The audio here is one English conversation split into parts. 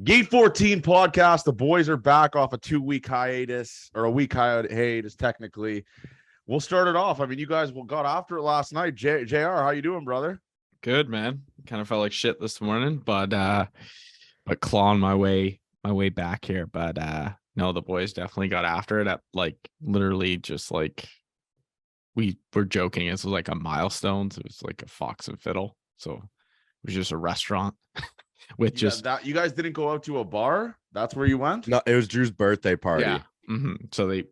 Gate 14 podcast. The boys are back off a 2-week hiatus, or a week hiatus, technically. We'll start it off. I mean, you guys got after it last night. JR, how you doing, brother? Good, man. Kind of felt like shit this morning, but clawing my way back here. But no, the boys definitely got after it at literally just we were joking. It was like a milestone. It was like a Fox and Fiddle. So it was just a restaurant with you guys didn't go out to a bar. That's where you went? No, it was Drew's birthday party. Yeah. Mm-hmm. So they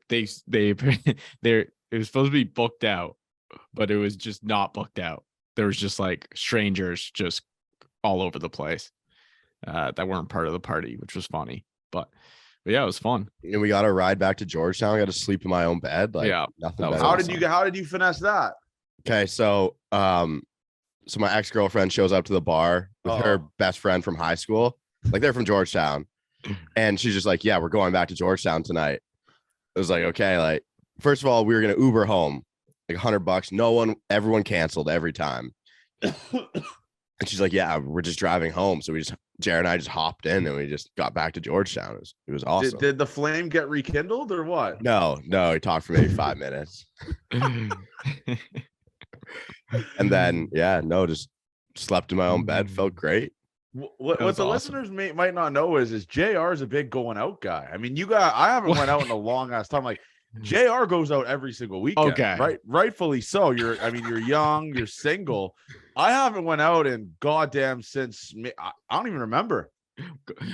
it was supposed to be booked out, but it was just not booked out. There was just strangers just all over the place that weren't part of the party, which was funny. But yeah, it was fun. And we got a ride back to Georgetown. I got to sleep in my own bed. Nothing. How did you finesse that? Okay, so my ex-girlfriend shows up to the bar with her best friend from high school. They're from Georgetown. And she's just like, yeah, we're going back to Georgetown tonight. It was like, okay, first of all, we were gonna Uber home, $100. Everyone canceled every time. And she's like, yeah, we're just driving home. So Jared and I just hopped in and we just got back to Georgetown. It was awesome. Did the flame get rekindled or what? No, he talked for maybe 5 minutes. And then, just slept in my own bed. Felt great. What the awesome. Listeners might not know is JR is a big going out guy. I mean, I haven't went out in a long ass time. JR goes out every single weekend. Okay. Right. Rightfully so. You're young, you're single. I haven't went out in goddamn since I don't even remember.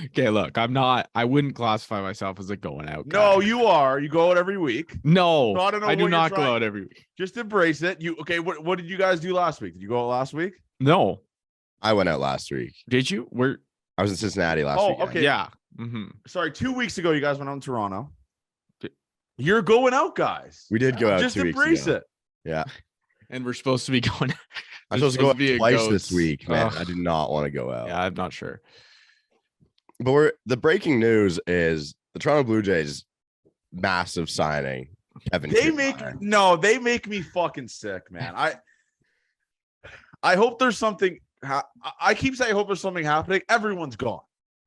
Okay, look, I wouldn't classify myself as a going out guy. No, you are. You go out every week. No, so I do not go out every week. Just embrace it. What did you guys do last week? Did you go out last week? No. I went out last week. Did you? I was in Cincinnati last week. Okay. Yeah. Mm-hmm. Sorry, 2 weeks ago, you guys went out in Toronto. You're going out, guys. We did go out. Just embrace it. Yeah. And we're supposed to be going. I'm supposed to go out twice this week, man. I do not want to go out. Yeah, I'm not sure. But the breaking news is the Toronto Blue Jays massive signing. Kevin. They make me fucking sick, man. I hope there's something. I keep saying I hope there's something happening. Everyone's gone.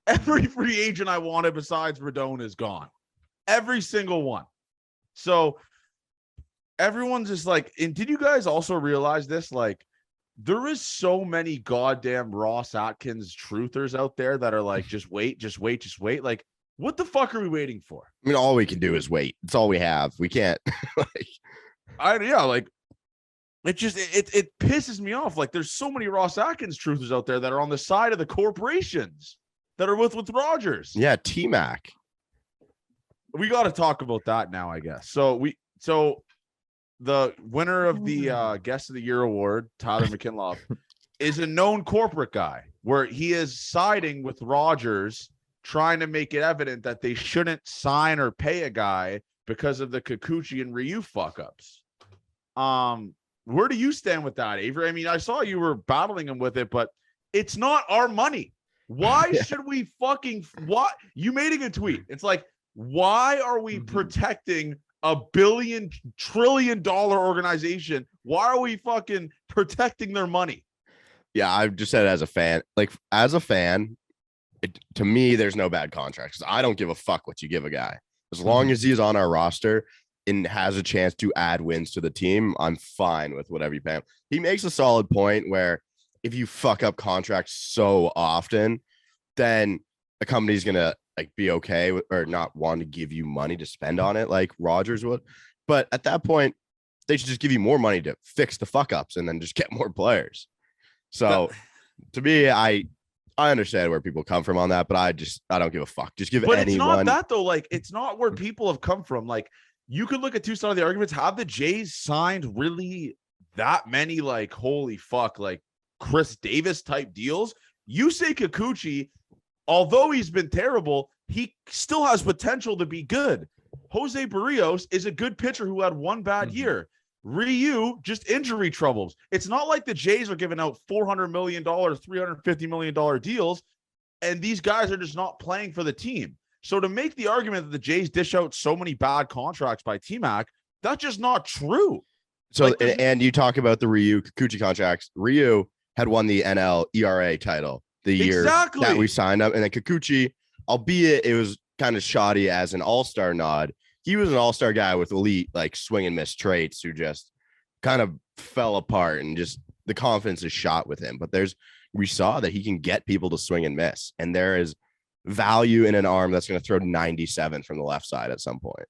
Every free agent I wanted besides Rodon is gone. Every single one. So everyone's just and did you guys also realize this? There is so many goddamn Ross Atkins truthers out there that are just wait. What the fuck are we waiting for? I mean, all we can do is wait. It's all we have. We can't it pisses me off. There's so many Ross Atkins truthers out there that are on the side of the corporations that are with Rogers. Yeah, T-Mac. We got to talk about that now, I guess. So the winner of the Guest of the Year award, Tyler McKinley, is a known corporate guy where he is siding with Rogers, trying to make it evident that they shouldn't sign or pay a guy because of the Kikuchi and Ryu fuck-ups. Where do you stand with that, Avery? I mean, I saw you were battling him with it, but it's not our money. Why should we what? You made a good tweet. It's why are we protecting a $1 trillion organization? Why are we fucking protecting their money? Yeah, I've just said it as a fan. As a fan, to me, there's no bad contracts. I don't give a fuck what you give a guy. As long as he's on our roster and has a chance to add wins to the team, I'm fine with whatever you pay him. He makes a solid point where if you fuck up contracts so often, then a company's going to be okay with, or not want to give you money to spend on it like Rogers would. But at that point, they should just give you more money to fix the fuck ups and then just get more players. So to me, I understand where people come from on that, but I don't give a fuck. Just give anyone. But it's not that though. It's not where people have come from. You could look at two sides of the arguments. Have the Jays signed really that many holy fuck, Chris Davis type deals? You say Kikuchi, although he's been terrible, he still has potential to be good. Jose Barrios is a good pitcher who had one bad year. Ryu, just injury troubles. It's not like the Jays are giving out $400 million, $350 million deals, and these guys are just not playing for the team. So to make the argument that the Jays dish out so many bad contracts by T-Mac, that's just not true. So, and you talk about the Ryu Kikuchi contracts. Ryu had won the NL ERA title the year Exactly. that we signed up. And then Kikuchi, albeit it was kind of shoddy as an all-star nod, he was an all-star guy with elite like swing and miss traits who just kind of fell apart, and just the confidence is shot with him. But we saw that he can get people to swing and miss, and there is value in an arm that's going to throw 97 from the left side at some point.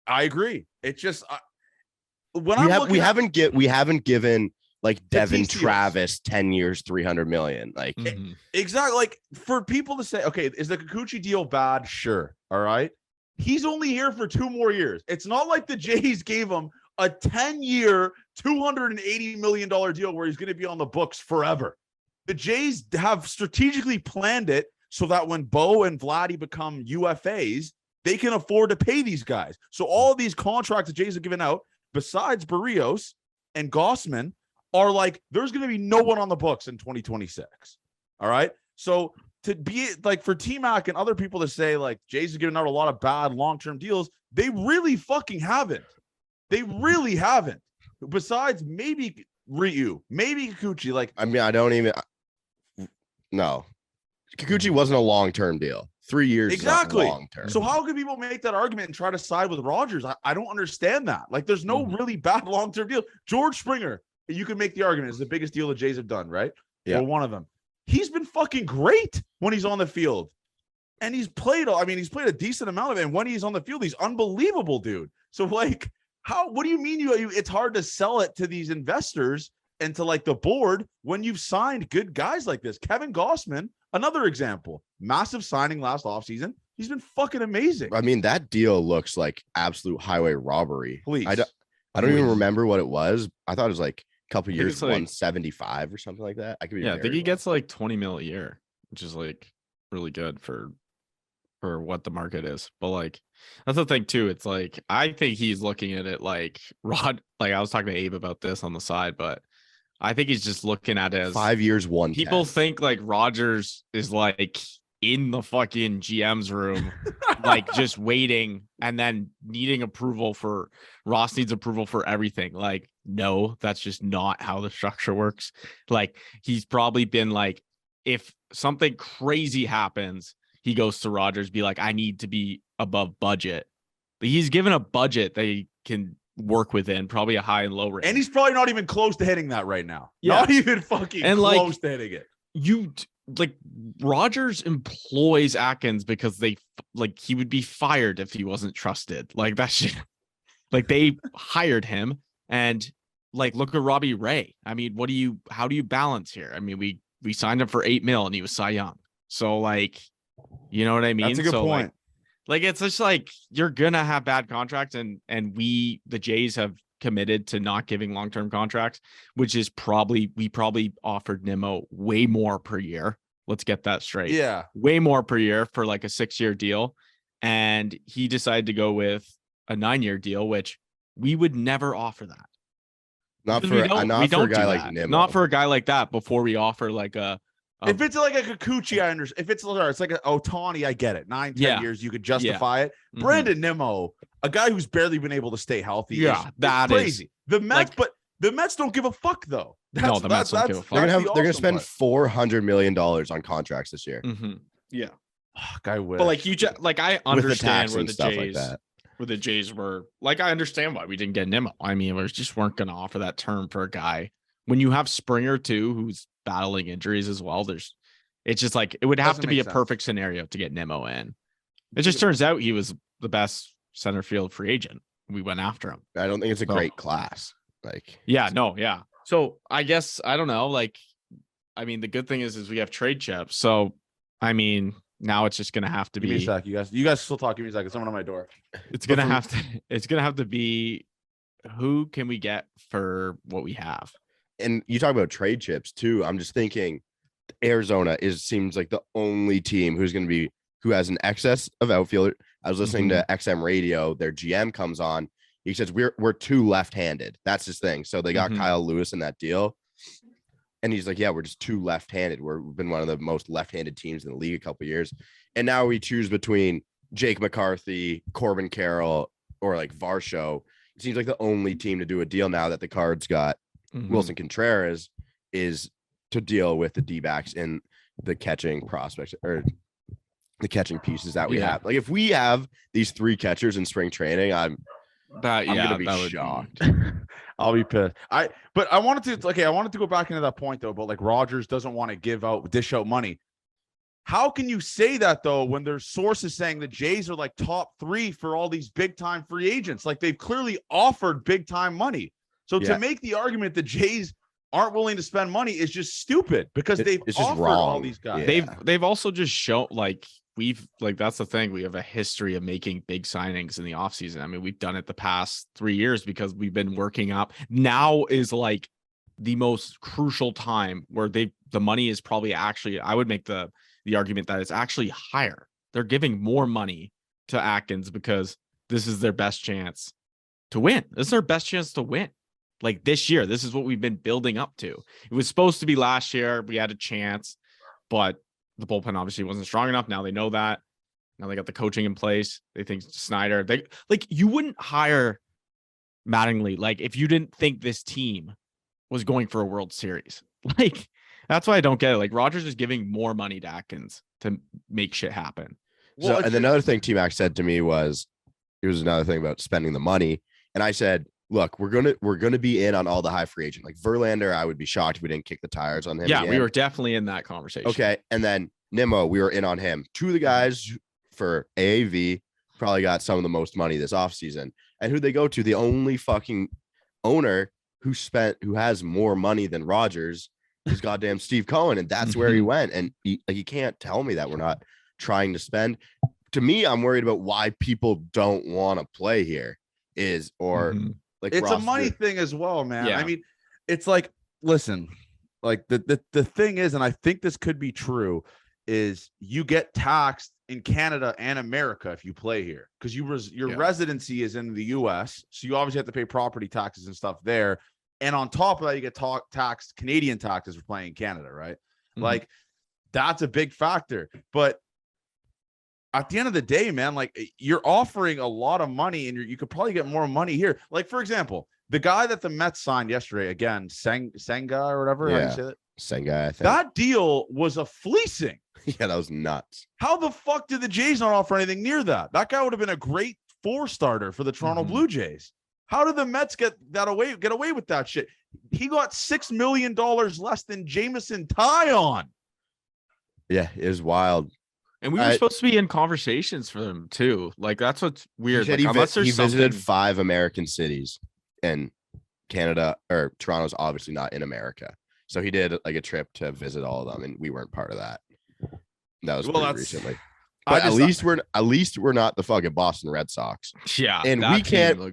I agree. It's just we haven't given like Devin Tatis deals. Travis 10 years, 300 million. Like exactly, like for people to say, okay, is the Kikuchi deal bad? Sure. All right. He's only here for 2 more years. It's not like the Jays gave him a 10-year, $280 million deal where he's going to be on the books forever. The Jays have strategically planned it so that when Bo and Vladdy become UFAs, they can afford to pay these guys. So all of these contracts the Jays have given out, besides Barrios and Gossman, are like, there's going to be no one on the books in 2026. All right. So to be like, for T-Mac and other people to say like Jays are giving out a lot of bad long-term deals, they really fucking haven't. They really haven't. Besides maybe Ryu, maybe Kikuchi. Like, I mean, I don't even. No, Kikuchi wasn't a long-term deal. 3 years. Exactly. Long-term. So how can people make that argument and try to side with Rodgers? I don't understand that. Like, there's no really bad long-term deal. George Springer, you can make the argument, is the biggest deal the Jays have done, right? Yeah. Or one of them. He's been fucking great when he's on the field. And he's played a decent amount of it. And when he's on the field, he's unbelievable, dude. So like, what do you mean it's hard to sell it to these investors and to like the board when you've signed good guys like this? Kevin Gossman, another example, massive signing last offseason. He's been fucking amazing. I mean, that deal looks like absolute highway robbery. Please. I don't even remember what it was. I thought it was like a couple years, like 175 or something like that. I could be. Yeah, I think he gets like 20 mil a year, which is like really good for what the market is. But like, that's the thing too. It's like, I think he's looking at it like like I was talking to Abe about this on the side, but I think he's just looking at it as 5 years, one. People think like Rodgers is like in the fucking GM's room, like just waiting and then needing approval for Ross needs approval for everything. Like, no, that's just not how the structure works. Like, he's probably been like, if something crazy happens, he goes to Rodgers, be like, I need to be above budget. But he's given a budget that he can work within, probably a high and low range. And he's probably not even close to hitting that right now. Yeah. Not even fucking and close like, to hitting it. You like Rodgers employs Atkins because he would be fired if he wasn't trusted. Like that shit. Like they hired him, and like look at Robbie Ray. I mean, how do you balance here? I mean, we signed him for $8 million and he was Cy Young. So like, you know what I mean? That's a good point. Like it's just like you're gonna have bad contracts, and the Jays have committed to not giving long-term contracts, which is we probably offered Nimmo way more per year. Let's get that straight. Yeah. Way more per year for like a 6-year deal. And he decided to go with a 9-year deal, which we would never offer that. Not for a guy like Nimmo. Not for a guy like that before we offer like if it's like a Kikuchi, I understand. If it's like a Ohtani, I get it. 9-10 years, you could justify it. Brandon Nimmo, a guy who's barely been able to stay healthy. Yeah, that is crazy. The Mets, but the Mets don't give a fuck though. No, the Mets don't give a fuck. They're gonna spend $400 million on contracts this year. Mm-hmm. Yeah, I wish. But like I understand where the like Jays, that. where the Jays were. Like I understand why we didn't get Nimmo. I mean, we just weren't going to offer that term for a guy when you have Springer too, who's battling injuries as well. It's just like it would have to be a perfect scenario to get Nimmo in. It just turns out he was the best center field free agent. We went after him. I don't think it's a great class. Like, yeah. So I guess I don't know. Like, I mean, the good thing is we have trade chips. So I mean, now it's just gonna have to be. Give me a sec, you guys still talk. Give me a second. Someone on my door. It's gonna have to be. Who can we get for what we have? And you talk about trade chips too. I'm just thinking Arizona seems like the only team who has an excess of outfielder. I was listening to XM radio. Their GM comes on. He says we're too left-handed. That's his thing. So they got Kyle Lewis in that deal. And he's like, yeah, we're just too left-handed. We've been one of the most left-handed teams in the league a couple of years. And now we choose between Jake McCarthy, Corbin Carroll, or like Varsho. It seems like the only team to do a deal now that the Cards got Wilson Contreras is to deal with the D-backs in the catching prospects or the catching pieces that we have. Like if we have these 3 catchers in spring training, I'm gonna be shocked. I'll be pissed. I wanted to go back into that point though, but like Rogers doesn't want to dish out money. How can you say that though when there's sources saying the Jays are like top 3 for all these big time free agents? Like they've clearly offered big time money. So to make the argument the Jays aren't willing to spend money is just stupid because they've offered all these guys. Yeah. They've also just shown that's the thing. We have a history of making big signings in the offseason. I mean, we've done it the past 3 years because we've been working up. Now is like the most crucial time where the money is probably actually, I would make the argument that it's actually higher. They're giving more money to Atkins because this is their best chance to win. This is their best chance to win. Like this year, this is what we've been building up to. It was supposed to be last year. We had a chance, but the bullpen obviously wasn't strong enough. Now they know that. Now they got the coaching in place. They think Snyder, you wouldn't hire Mattingly like if you didn't think this team was going for a World Series. Like that's why I don't get it. Like Rogers is giving more money to Atkins to make shit happen. Well, and another thing T-Mac said to me was, it was another thing about spending the money. And I said, look, we're gonna be in on all the high free agent. Like Verlander, I would be shocked if we didn't kick the tires on him. Yeah, again. we were definitely in that conversation. Okay, and then Nimmo, we were in on him. 2 of the guys for AAV probably got some of the most money this offseason. And who'd they go to? The only fucking owner who has more money than Rogers is goddamn Steve Cohen, and that's where he went. And you can't tell me that we're not trying to spend. To me, I'm worried about why people don't want to play here. Like it's a money thing as well, man. Yeah. I mean, it's like, listen, like the thing is, and I think this could be true, is you get taxed in Canada and America if you play here because your residency is in the US, so you obviously have to pay property taxes and stuff there, and on top of that, you get taxed Canadian taxes for playing in Canada, right? Like that's a big factor, but at the end of the day, man, like you're offering a lot of money and you could probably get more money here. Like, for example, the guy that the Mets signed yesterday, again, Senga or whatever. Yeah. How you say that? Senga, I think. That deal was a fleecing. Yeah, that was nuts. How the fuck did the Jays not offer anything near that? That guy would have been a great 4-starter for the Toronto Blue Jays. How did the Mets get away with that shit? He got $6 million less than Jameson Taillon. Yeah, it was wild. And we were supposed to be in conversations for them too. Like that's what's weird. He visited 5 American cities, and Canada or Toronto's obviously not in America. So he did like a trip to visit all of them, and we weren't part of that. That was pretty recently. But at least we're not the fucking Boston Red Sox. Yeah, and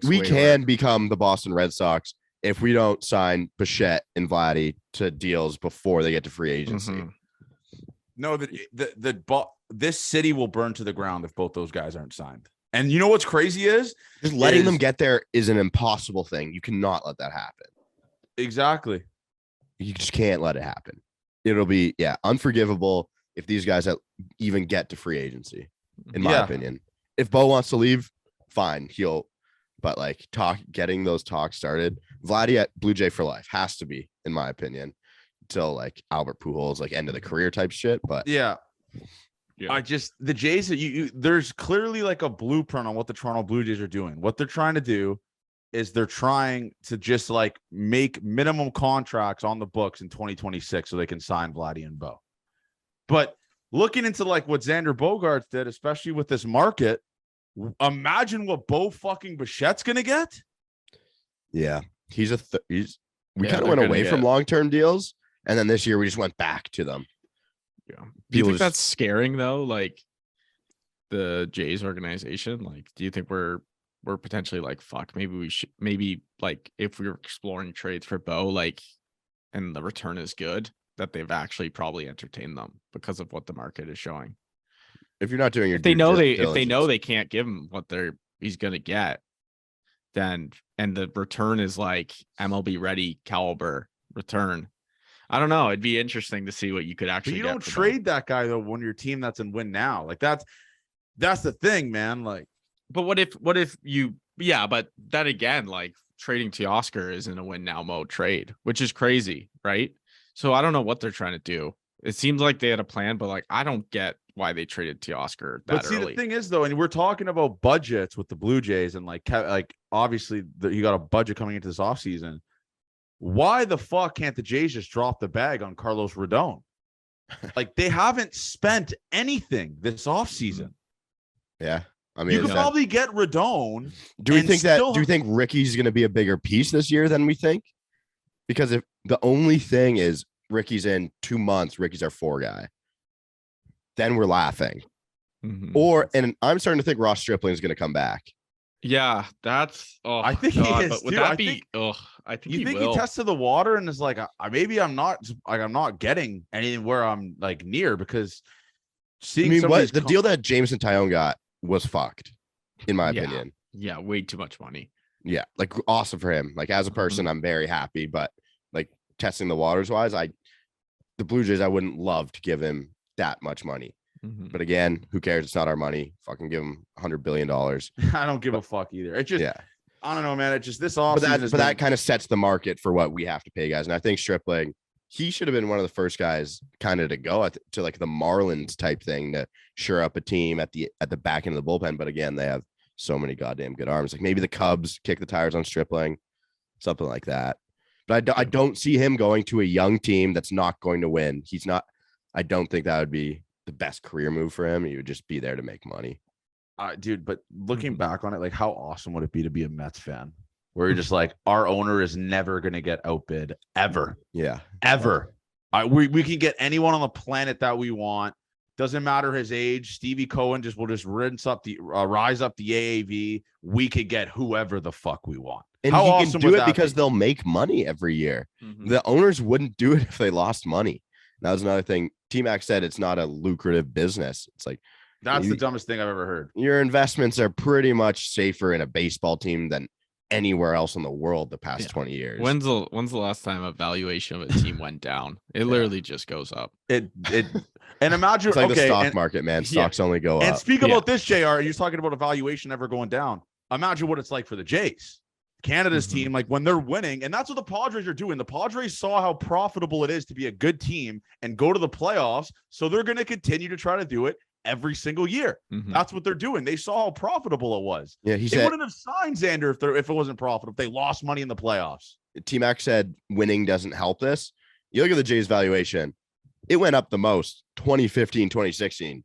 we can become the Boston Red Sox if we don't sign Bichette and Vladdy to deals before they get to free agency. No, this city will burn to the ground if both those guys aren't signed. And you know what's crazy is just letting them get there is an impossible thing. You cannot let that happen. Exactly. You just can't let it happen. It'll be unforgivable if these guys even get to free agency, in my opinion. If Bo wants to leave, fine, but like getting those talks started. Vladdy at Blue Jay for life has to be, in my opinion, till like Albert Pujols, like end of the career type shit. But the Jays, there's clearly like a blueprint on what the Toronto Blue Jays are doing. What they're trying to do is they're trying to just like make minimum contracts on the books in 2026 so they can sign Vladdy and Bo. But looking into like what Xander Bogaerts did, especially with this market, imagine what Bo fucking Bichette's gonna get. Yeah, we kind of went away from long-term deals, and then this year we just went back to them. Yeah, do you think that's scaring though? Like the Jays organization, like, do you think we're potentially like, fuck, maybe like if we were exploring trades for Bo, like, and the return is good, that they've actually probably entertained them because of what the market is showing. If you're not doing your, if they know they can't give him what he's gonna get, then and the return is like MLB ready caliber return. I don't know. It'd be interesting to see what you could actually. But you don't trade that guy though when your team that's in win now. Like that's the thing, man. Like, but what if you? Yeah, but then again, like trading Teoscar isn't a win now mode trade, which is crazy, right? So I don't know what they're trying to do. It seems like they had a plan, but like I don't get why they traded Teoscar that But see, early. the thing is, though, and we're talking about budgets with the Blue Jays, and like obviously you got a budget coming into this offseason. Why the fuck can't the Jays just drop the bag on Carlos Rodon? Like, they haven't spent anything this offseason. Yeah. I mean, You could probably get Rodon. do we and think that? still- Do you think Ricky's going to be a bigger piece this year than we think? Because if the only thing is Ricky's in 2 months, Ricky's our 4 guy, then we're laughing. And I'm starting to think Ross Stripling is going to come back. Yeah, that's. Oh, I think God, he is, but would too. that I be? think- Oh, I think You think will. he tested the water and is like, maybe I'm not getting anything where I'm like near, because I seeing mean, somebody's the deal that Jameson Tyone got was fucked, in my Yeah. opinion. Yeah, way too much money. Yeah, like awesome for him. Like as a person, I'm very happy, but like testing the waters wise, the Blue Jays, I wouldn't love to give him that much money. But again, who cares? It's not our money. Fucking give him $100 billion. I don't give a fuck either. It just, Yeah. I don't know, man. It just, this But offseason that kind of sets the market for what we have to pay guys. And I think Stripling, he should have been one of the first guys kind of to go to like the Marlins type thing to shore up a team at the back end of the bullpen. But again, they have so many goddamn good arms. Like maybe the Cubs kick the tires on Stripling, something like that. But I don't see him going to a young team that's not going to win. He's not. I don't think that would be the best career move for him. He would just be there to make money. dude, but looking back on it, like, how awesome would it be to be a Mets fan where you're just like, our owner is never going to get outbid ever. Yeah. Ever. We can get anyone on the planet that we want. Doesn't matter his age. Stevie Cohen will just rise up the AAV. We could get whoever the fuck we want. And How he awesome can do would it that because be? they'll make money every year. Mhm. The owners wouldn't do it if they lost money. That was another thing. T-Mac said it's not a lucrative business. It's like, That's the dumbest thing I've ever heard. your investments are pretty much safer in a baseball team than anywhere else in the world the past 20 years. When's the last time a valuation of a team went down? It literally just goes up. And imagine, It's like the okay, stock and, market, man. Stocks only go and up. speak about this, JR. You're talking about a valuation ever going down. Imagine what it's like for the Jays, Canada's team, like when they're winning. And that's what the Padres are doing. The Padres saw how profitable it is to be a good team and go to the playoffs. So they're going to continue to try to do it every single year. That's what they're doing. They saw how profitable it was. Yeah, They wouldn't have signed Xander if it wasn't profitable, if they lost money in the playoffs. T-Mac said winning doesn't help this. You look at the Jays valuation, it went up the most 2015, 2016.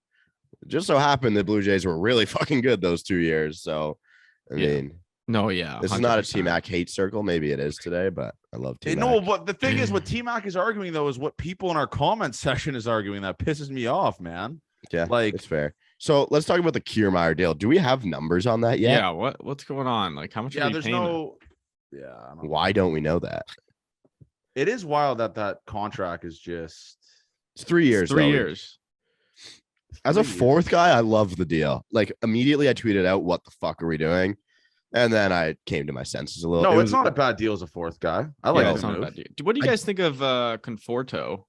It just so happened the Blue Jays were really fucking good those 2 years. So, I mean, no, yeah, this is not a 100%. T-Mac hate circle. Maybe it is today, but I love T-Mac. No, but the thing is, what T-Mac is arguing, though, is what people in our comment section is arguing. That pisses me off, man. Yeah, Like, it's fair. So let's talk about the Kiermaier deal. Do we have numbers on that yet? Yeah, what's going on? Like, how much? yeah, are we there's paying him? no. Yeah, I don't know. Why don't we know that? It is wild that contract is just It's 3 years. It's 3 though. years. As a 3 years. fourth guy, I love the deal. Like immediately I tweeted out, what the fuck are we doing? And then I came to my senses a little. No, It it's was- not a bad deal as a fourth guy. I like Yeah, the it's not a move. bad deal. What do you guys think of Conforto?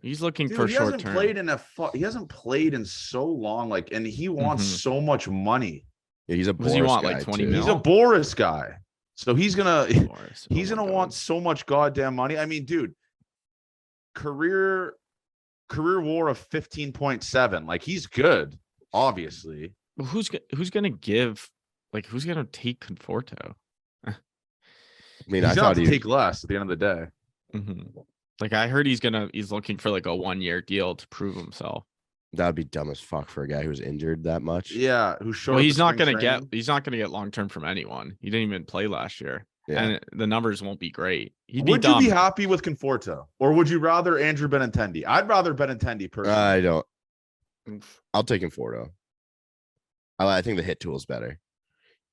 He's looking Dude, for he short hasn't term. played he hasn't played in so long, like, and he wants Mhm. so much money. Yeah, he's a What does he Boris want, guy, like 20 too. mil? He's a Boris guy, so he's gonna Boris. he's Oh my gonna God. want so much goddamn money. I mean, dude, career WAR of 15.7. Like, he's good, obviously. Well, who's gonna give? Like, who's gonna take Conforto? I mean, He's I gonna thought have to take less at the end of the day. Like, I heard he's looking for like a 1-year deal to prove himself. that'd be dumb as fuck for a guy who's injured that much. Yeah, who showed? Well, up he's to not spring gonna training. get long term from anyone. He didn't even play last year, Yeah. and the numbers won't be great. He'd be Would dumb. you be happy with Conforto, or would you rather Andrew Benintendi? I'd rather Benintendi personally. I don't. Oof. I'll take Conforto. I think the hit tool is better.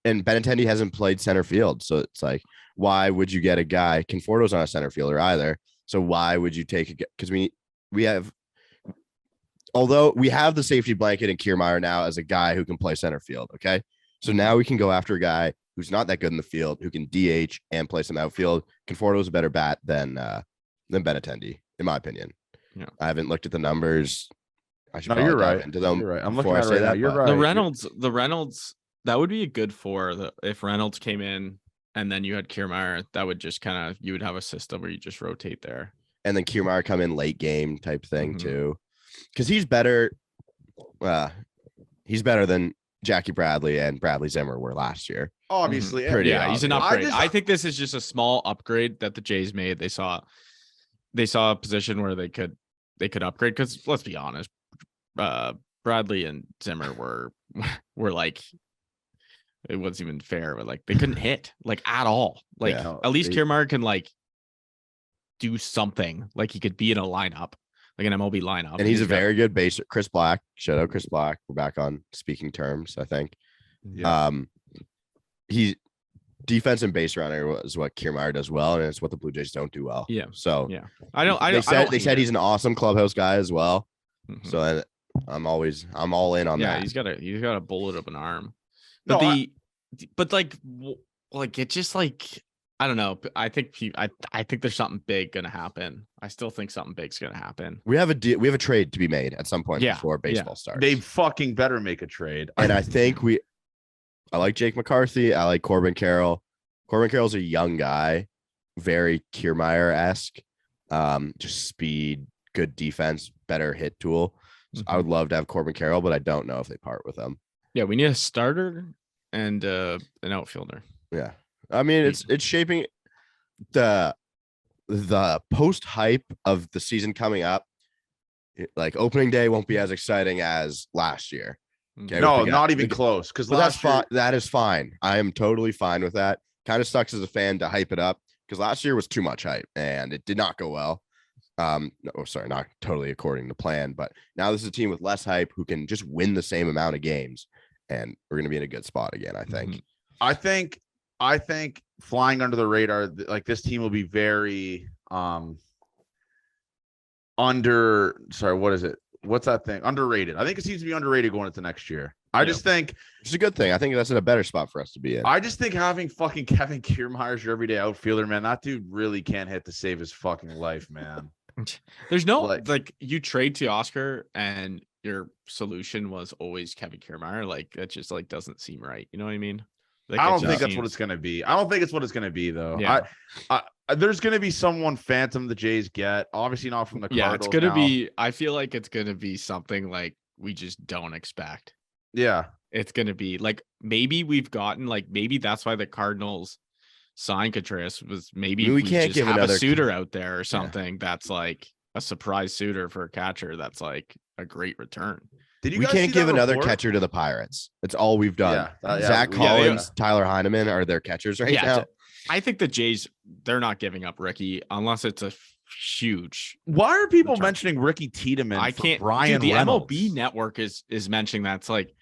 And Benintendi hasn't played center field. So it's like, why would you get a guy? Conforto's not a center fielder either. So why would you take a guy? Because we have, although we have the safety blanket in Kiermaier now as a guy who can play center field. Okay. So now we can go after a guy who's not that good in the field, who can DH and play some outfield. Conforto is a better bat than Benintendi, in my opinion. Yeah. I haven't looked at the numbers. I should No, probably you're dive right. into them. You're right. I'm looking before I at it say right now. that, You're but- right. The Reynolds, that would be a good if Reynolds came in and then you had Kiermaier, that would just you would have a system where you just rotate there. and then Kiermaier come in late game type thing Mhm. too, because he's better. He's better than Jackie Bradley and Bradley Zimmer were last year. Obviously, Pretty Yeah, he's an obvious. upgrade. I think this is just a small upgrade that the Jays made. They saw a position where they could upgrade, because let's be honest, Bradley and Zimmer were like, it wasn't even fair, but like they couldn't hit like at all. Like Yeah. at least They- Kiermaier can like do something. Like he could be in a lineup, like an MLB lineup. And he's a got- very good baser. Chris Black, shout out Chris Black. We're back on speaking terms, I think. Yeah. He defense and base runner is what Kiermaier does well, and it's what the Blue Jays don't do well. Yeah. So Yeah. I don't. they said he's an awesome clubhouse guy as well. Mhm. So I'm all in on yeah, that. he's got a bullet of an arm. But No, but like it just like, I don't know. I think I think there's something big gonna happen. I still think something big's gonna happen. We have a trade to be made at some point Yeah, before baseball starts. They fucking better make a trade. And I think I like Jake McCarthy. I like Corbin Carroll. Corbin Carroll's a young guy, very Kiermaier-esque. Just speed, good defense, better hit tool. So I would love to have Corbin Carroll, but I don't know if they part with him. Yeah, we need a starter and an outfielder. Yeah. I mean, it's shaping the post hype of the season coming up. Like opening day won't be as exciting as last year. Okay, No, we got- not even we- close. Because But that's fine. That is fine. I am totally fine with that. Kind of sucks as a fan to hype it up because last year was too much hype and it did not go well. No, sorry, not totally according to plan. But now this is a team with less hype who can just win the same amount of games, and we're going to be in a good spot again. I think. I think flying under the radar, like this team will be very what is it? What's that thing? Underrated. I think it seems to be underrated going into next year. I just think It's a good thing. I think that's in a better spot for us to be in. I just think having fucking Kevin Kiermaier as your everyday outfielder, man, that dude really can't hit to save his fucking life, man. There's no Like- you trade Teoscar and your solution was always Kevin Kiermaier. Like that just like doesn't seem right. You know what I mean? Like, I it don't just think that's what seems- it's gonna be. I don't think it's what it's gonna be though. Yeah. There's gonna be someone phantom the Jays get. Obviously not from the Yeah, Cardinals it's gonna now. be. I feel like it's gonna be something like we just don't expect. Yeah. It's gonna be like maybe we've gotten like maybe that's why the Cardinals signed Contreras was maybe We we can't just give have another- a suitor out there or something that's like a surprise suitor for a catcher that's like a great return. Did you We guys can't see give that another report? catcher to the Pirates. That's all we've done. Yeah, Zach yeah, Collins, Tyler Heineman are their catchers right now. I think the Jays they're not giving up Ricky unless it's a huge. Why are people Return. mentioning Ricky Tiedemann? I for can't. Brian Dude, the Reynolds? MLB network is mentioning that. It's like,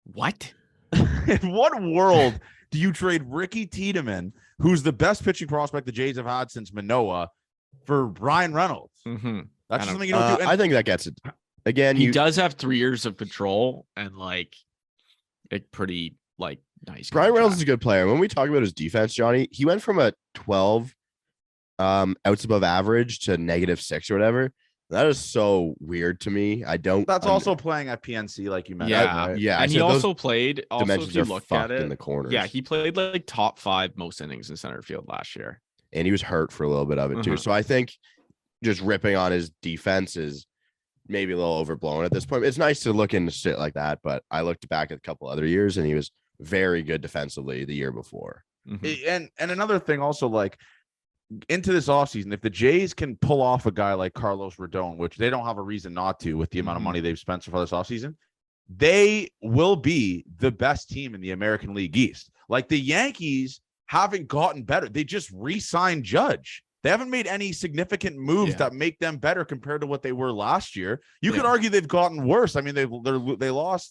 what? In what world do you trade Ricky Tiedemann, who's the best pitching prospect the Jays have had since Manoah, for Brian Reynolds? Mm-hmm. That's I just don't- something you don't do. And I think that gets it. Again, He does have 3 years of control and like a pretty like nice. Brian Reynolds is contract. a good player. When we talk about his defense, Johnny, he went from a 12 outs above average to -6 or whatever. That is so weird to me. I don't. that's also playing at PNC, like you mentioned. Yeah, right? yeah. I and he said those also played. Also, if dimensions you are look fucked at in it, the corners. yeah, he played like top 5 most innings in center field last year. And he was hurt for a little bit of it too. Uh-huh. So I think just ripping on his defense is maybe a little overblown at this point. It's nice to look into shit like that, but I looked back at a couple other years and he was very good defensively the year before. Mhm. And another thing also, like into this offseason, if the Jays can pull off a guy like Carlos Rodon, which they don't have a reason not to with the amount of Mhm. money they've spent for this offseason, they will be the best team in the American League East. Like the Yankees haven't gotten better. They just re-signed Judge. They haven't made any significant moves Yeah. that make them better compared to what they were last year. You could Yeah. argue they've gotten worse. I mean, they lost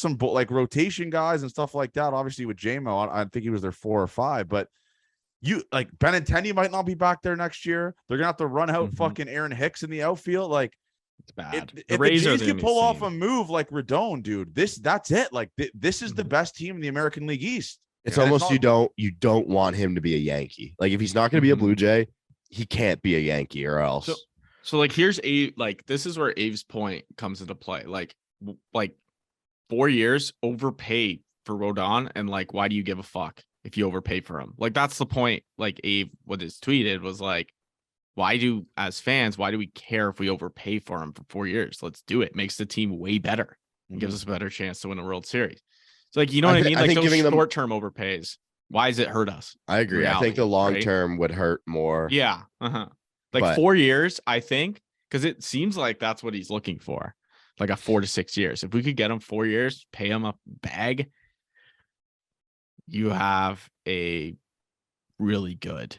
some like rotation guys and stuff like that. Obviously with JMO, I think he was their 4 or 5, but you like Benintendi might not be back there next year. They're gonna have to run out Mhm. fucking Aaron Hicks in the outfield. Like It's bad. if the Rays are Jays the can pull off team. a move like Rodon, dude, that's it. Like this is the Mhm. best team in the American League East. It's And almost not- you don't want him to be a Yankee. Like if he's not going to be a Mhm. Blue Jay, he can't be a Yankee or else. So like here's this is where Abe's point comes into play. Like 4 years overpay for Rodon, and like why do you give a fuck if you overpay for him? Like that's the point. Like Abe, what is tweeted was like, as fans, why do we care if we overpay for him for 4 years? Let's do it. Makes the team way better and gives us a better chance to win a World Series. It's like, you know what I mean? Like those short-term overpays. Why does it hurt us? I agree. I think the long term would hurt more. Yeah. Like 4 years, I think, because it seems like that's what he's looking for. Like a 4 to 6 years. If we could get him 4 years, pay him a bag, you have a really good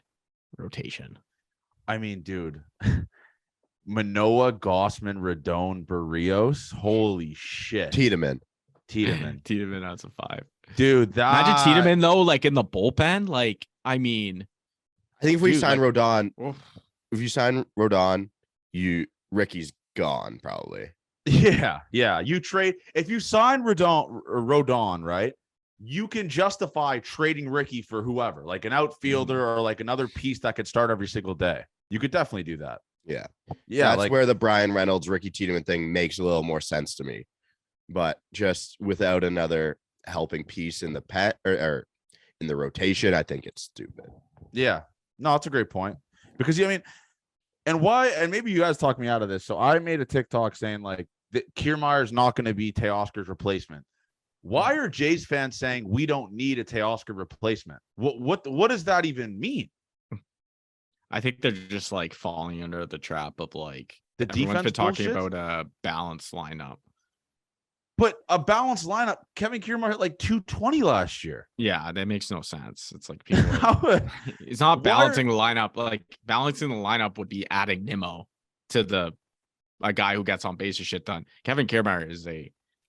rotation. I mean, dude, Manoah, Gossman, Rodon, Barrios. Holy shit. Tiedemann That's a 5. Dude, imagine Tiedemann though, like in the bullpen. Like, I mean, I think if we sign Rodon, Ricky's gone probably. Yeah. If you sign Rodon, right? You can justify trading Ricky for whoever, like an outfielder or like another piece that could start every single day. You could definitely do that. Yeah. That's like, where the Brian Reynolds, Ricky Tiedemann thing makes a little more sense to me. But just without another helping piece in the or in the rotation, I think it's stupid. Yeah. No, that's a great point. Because I mean, and maybe you guys talk me out of this. So I made a TikTok saying like that Kiermaier is not going to be Teoscar's replacement. Why are Jays fans saying we don't need a Teoscar replacement? What does that even mean? I think they're just like falling under the trap of like the defense been talking about a balanced lineup. But a balanced lineup, Kevin Kiermaier hit like 220 last year. Yeah, that makes no sense. It's like people it's not balancing the lineup. Like balancing the lineup would be adding Nimmo to a guy who gets on base or shit done. Kevin Kiermaier is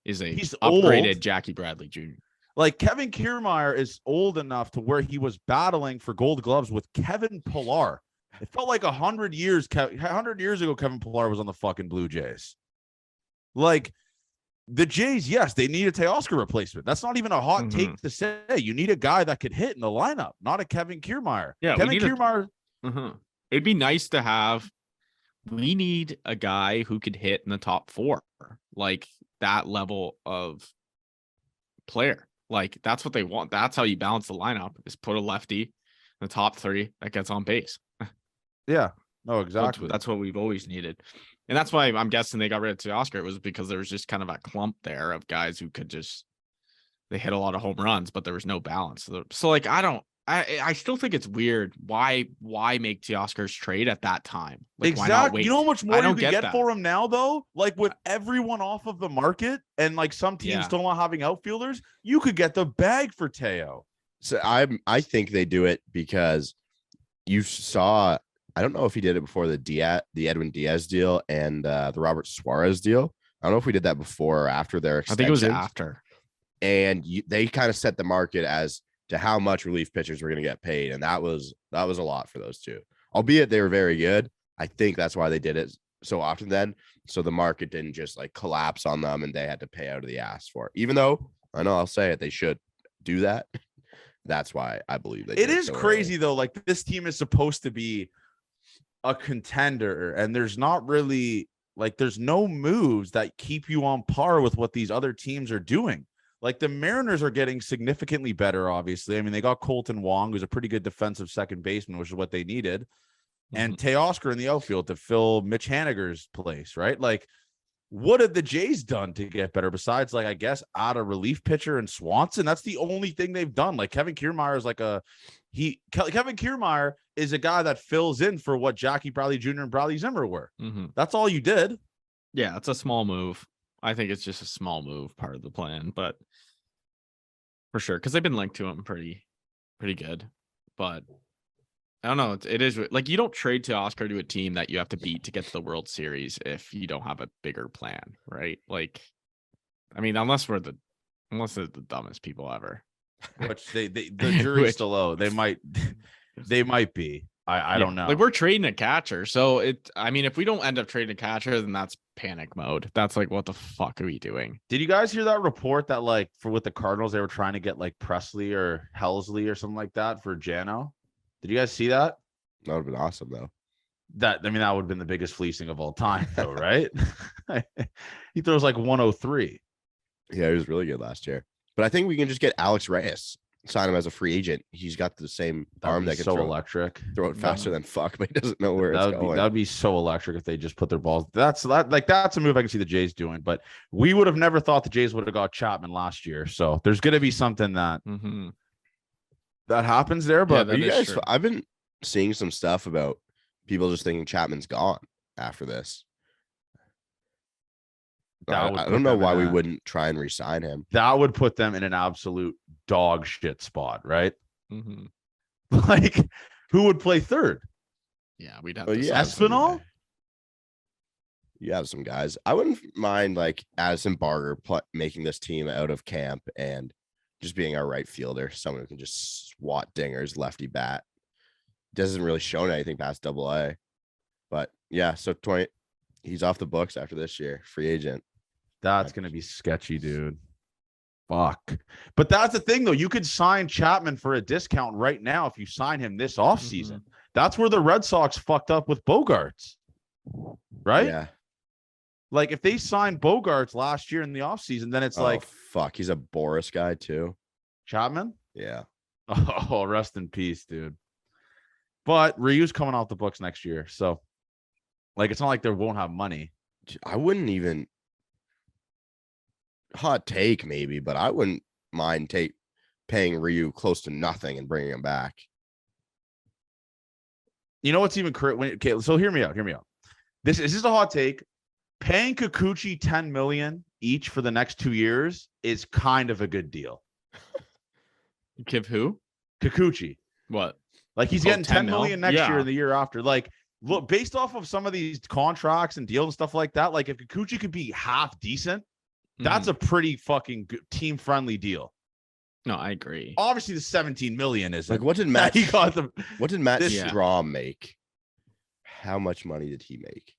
he's upgraded old. Jackie Bradley Jr. Like Kevin Kiermaier is old enough to where he was battling for Gold Gloves with Kevin Pillar. It felt like 100 years ago Kevin Pillar was on the fucking Blue Jays. Like the Jays, yes, they need a Teoscar replacement. That's not even a hot take to say. You need a guy that could hit in the lineup, not a Kevin Kiermaier. Yeah, Kevin Kiermaier. It'd be nice to have. We need a guy who could hit in the top 4, like that level of player. Like that's what they want. That's how you balance the lineup: is put a lefty in the top 3 that gets on base. Yeah, no, exactly. That's what we've always needed. And that's why I'm guessing they got rid of Teoscar. It was because there was just kind of a clump there of guys who could they hit a lot of home runs, but there was no balance. So like, I still think it's weird. Why make Teoscar's trade at that time? Like, exactly. Why not wait? You know how much more you could get for him now, though? Like with everyone off of the market and like some teams still not having outfielders, you could get the bag for Teo. So I think they do it because you saw. I don't know if he did it before the Edwin Diaz deal and the Robert Suarez deal. I don't know if we did that before or after their extensions. I think it was after. And they kind of set the market as to how much relief pitchers were going to get paid. And that was a lot for those two, albeit they were very good. I think that's why they did it so often then. So the market didn't just like collapse on them and they had to pay out of the ass for it. Even though I know I'll say it, they should do that. That's why I believe they it is so crazy though. Like this team is supposed to be a contender and there's not really like there's no moves that keep you on par with what these other teams are doing. Like the Mariners are getting significantly better, obviously. I mean, they got Colton Wong, who's a pretty good defensive second baseman, which is what they needed, and Teoscar in the outfield to fill Mitch Haniger's place, right? Like, what have the Jays done to get better besides, like, I guess, add a relief pitcher and Swanson? That's the only thing they've done. Like, Kevin Kiermaier is like Kevin Kiermaier is a guy that fills in for what Jackie Bradley Jr. and Bradley Zimmer were. That's all you did. Yeah, it's a small move. I think it's just a small move, part of the plan, but for sure, because they've been linked to him pretty good. But I don't know. It is like you don't trade Teoscar to a team that you have to beat to get to the World Series if you don't have a bigger plan, right? Like, I mean, unless they're the dumbest people ever. Which the jury's still low. They might be. I don't know. Like we're trading a catcher. So if we don't end up trading a catcher, then that's panic mode. That's like, what the fuck are we doing? Did you guys hear that report that like with the Cardinals, they were trying to get like Presley or Helsley or something like that for Jano? Did you guys see that? That would have been awesome though. That would have been the biggest fleecing of all time though, right? He throws like 103. Yeah, he was really good last year. But I think we can just get Alex Reyes sign him as a free agent. He's got the same arm that can so electric. throw it faster than fuck, but he doesn't know where it's going. That would be so electric if they just put their balls. That's a move I can see the Jays doing. But we would have never thought the Jays would have got Chapman last year. So there's going to be something that that happens there. But you guys, I've been seeing some stuff about people just thinking Chapman's gone after this. I don't know why we wouldn't try and re-sign him. That would put them in an absolute dog shit spot, right? Like, who would play third? Yeah, we'd have Espinal. You have some guys. I wouldn't mind like Addison Barger making this team out of camp and just being our right fielder, someone who can just swat dingers, lefty bat. Doesn't really show anything past AA, but yeah. So he's off the books after this year, free agent. That's gonna be sketchy, dude. Fuck. But that's the thing, though. You could sign Chapman for a discount right now if you sign him this offseason. That's where the Red Sox fucked up with Bogarts, right? Yeah. Like, if they signed Bogarts last year in the offseason, then it's like, fuck, he's a Boris guy too. Chapman? Yeah. Oh, rest in peace, dude. But Ryu's coming off the books next year. So, like, it's not like they won't have money. I wouldn't even hot take maybe, but I wouldn't mind paying Ryu close to nothing and bringing him back. You know what's even correct? Okay, so hear me out. This is just a hot take. Paying Kikuchi $10 million each for the next 2 years is kind of a good deal. Give who? Kikuchi. What? Like, he's getting $10 million next year and the year after. Like, look, based off of some of these contracts and deals and stuff like that, like if Kikuchi could be half decent, that's a pretty fucking team friendly deal. No, I agree. Obviously, the 17 million is like, what did Matt? What did Matt this Strahm make? How much money did he make?